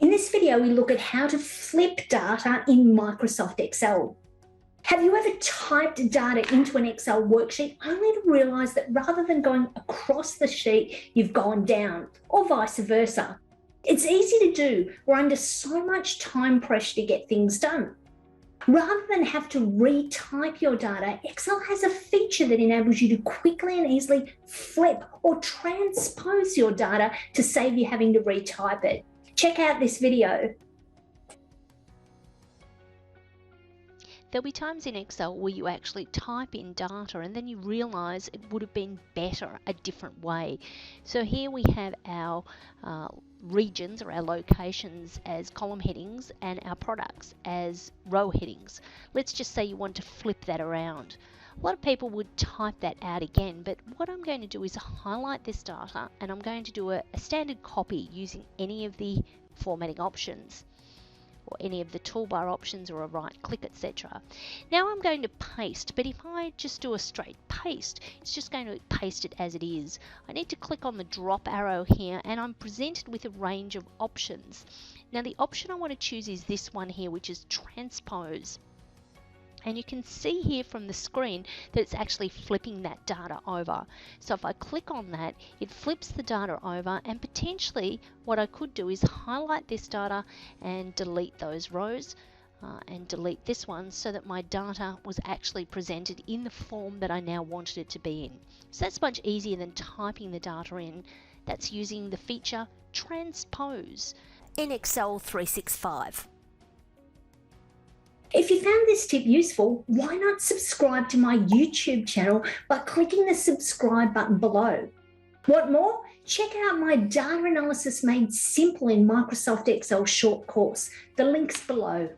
In this video, we look at how to flip data in Microsoft Excel. Have you ever typed data into an Excel worksheet only to realize that rather than going across the sheet, you've gone down, or vice versa? It's easy to do. We're under so much time pressure to get things done. Rather than have to retype your data, Excel has a feature that enables you to quickly and easily flip or transpose your data to save you having to retype it. Check out this video. There'll be times in Excel where you actually type in data and then you realise it would have been better a different way. So here we have our regions or our locations as column headings and our products as row headings. Let's just say you want to flip that around. A lot of people would type that out again, but what I'm going to do is highlight this data and I'm going to do a standard copy using any of the formatting options or any of the toolbar options or a right click, etc. Now I'm going to paste, but if I just do a straight paste, it's just going to paste it as it is. I need to click on the drop arrow here and I'm presented with a range of options. Now the option I want to choose is this one here, which is Transpose. And you can see here from the screen that it's actually flipping that data over. So if I click on that, it flips the data over, and potentially what I could do is highlight this data and delete those rows and delete this one so that my data was actually presented in the form that I now wanted it to be in. So that's much easier than typing the data in. That's using the feature Transpose in Excel 365. If you found this tip useful, why not subscribe to my YouTube channel by clicking the subscribe button below? Want more? Check out my Data Analysis Made Simple in Microsoft Excel short course. The link's below.